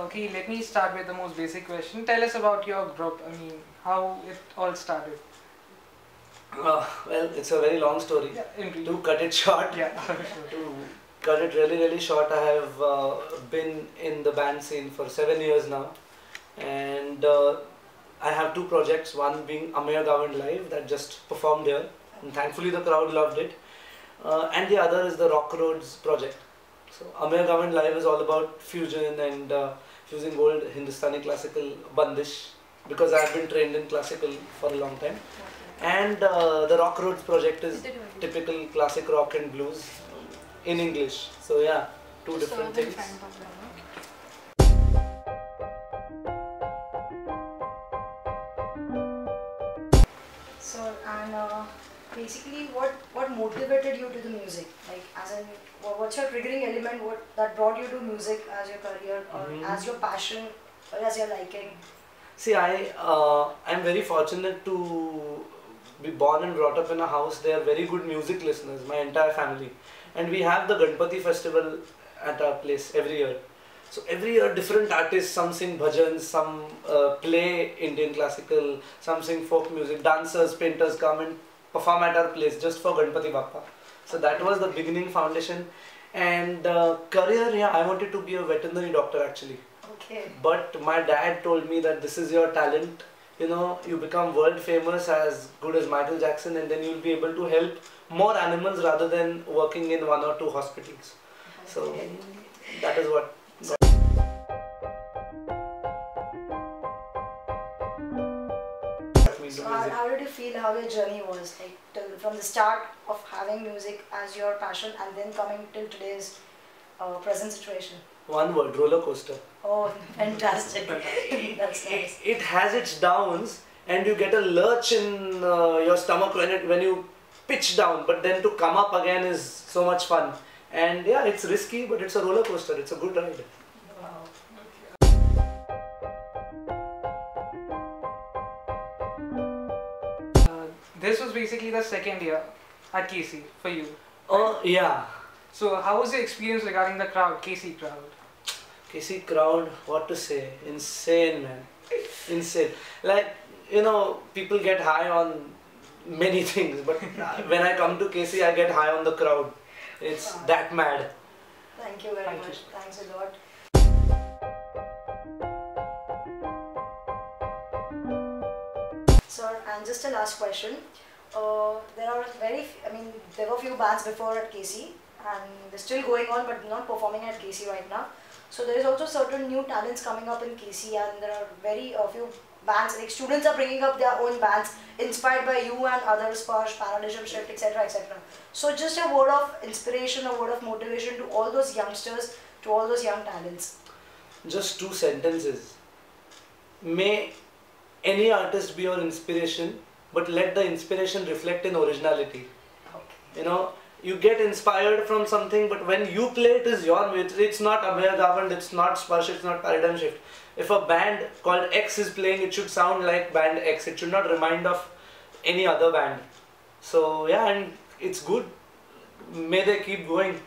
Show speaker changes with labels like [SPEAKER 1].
[SPEAKER 1] Okay, let me start with the most basic question. Tell us about your group. I mean, how it all started.
[SPEAKER 2] Well, it's a very long story.
[SPEAKER 1] Yeah, in brief.
[SPEAKER 2] To cut it short,
[SPEAKER 1] Yeah,
[SPEAKER 2] to cut it really short, I have been in the band scene for 7 years now, and I have two projects. One being Amey Gawand Live that just performed here, and thankfully the crowd loved it. And the other is the Rock Roads project. So Amey Gawand Live is all about fusion and fusing old Hindustani classical bandish, because I have been trained in classical for a long time. And the Rock Roads project is typical classic rock and blues in English. So yeah, two different things.
[SPEAKER 3] So, and basically what motivated you to the music? Like, as in, what's your triggering element that brought you to music as your career, or as your passion, or as your liking?
[SPEAKER 2] See, I'm very fortunate to be born and brought up in a house. They are very good music listeners, my entire family. And we have the Ganpati festival at our place every year. So every year different artists, some sing bhajans, some play Indian classical, some sing folk music, dancers, painters come and perform at our place just for Ganpati Bappa. So that was the beginning foundation. And career, yeah, I wanted to be a veterinary doctor actually.
[SPEAKER 3] Okay.
[SPEAKER 2] But my dad told me that this is your talent, you know, you become world famous, as good as Michael Jackson, and then you'll be able to help more animals rather than working in 1 or 2 hospitals. So that is what got me into
[SPEAKER 3] So
[SPEAKER 2] music.
[SPEAKER 3] how did you feel, how your journey was, like from the start of having music as your passion and then coming till today's present situation?
[SPEAKER 2] One word, roller coaster.
[SPEAKER 3] Oh, fantastic. That's nice.
[SPEAKER 2] It has its downs, and you get a lurch in your stomach when you pitch down, but then to come up again is so much fun. And yeah, it's risky, but it's a roller coaster. It's a good ride.
[SPEAKER 3] Wow.
[SPEAKER 1] This was basically the second year at KC for you.
[SPEAKER 2] Oh yeah.
[SPEAKER 1] So how was your experience regarding the crowd, KC crowd?
[SPEAKER 2] KC crowd, what to say? Insane, man. Insane. Like, you know, people get high on many things, but when I come to KC, I get high on the crowd. It's that mad.
[SPEAKER 3] Thank you very
[SPEAKER 1] Thank
[SPEAKER 3] much.
[SPEAKER 1] you.
[SPEAKER 3] Thanks a lot. Sir, and just a last question. There were few bands before at KC, and they're still going on, but not performing at KC right now. So there is also certain new talents coming up in KC, and there are very few bands, like students are bringing up their own bands inspired by you and others, Sparsh, Paradigm Shift, etc, etc. So just a word of inspiration, a word of motivation to all those youngsters, to all those young talents.
[SPEAKER 2] Just 2 sentences. May any artist be your inspiration, but let the inspiration reflect in originality.
[SPEAKER 3] Okay.
[SPEAKER 2] You know, you get inspired from something, but when you play, it is your way. It's not Amey Gawand, it's not Sparsh, it's not Paradigm Shift. If a band called X is playing, it should sound like band X. It should not remind of any other band. So yeah, and it's good. May they keep going.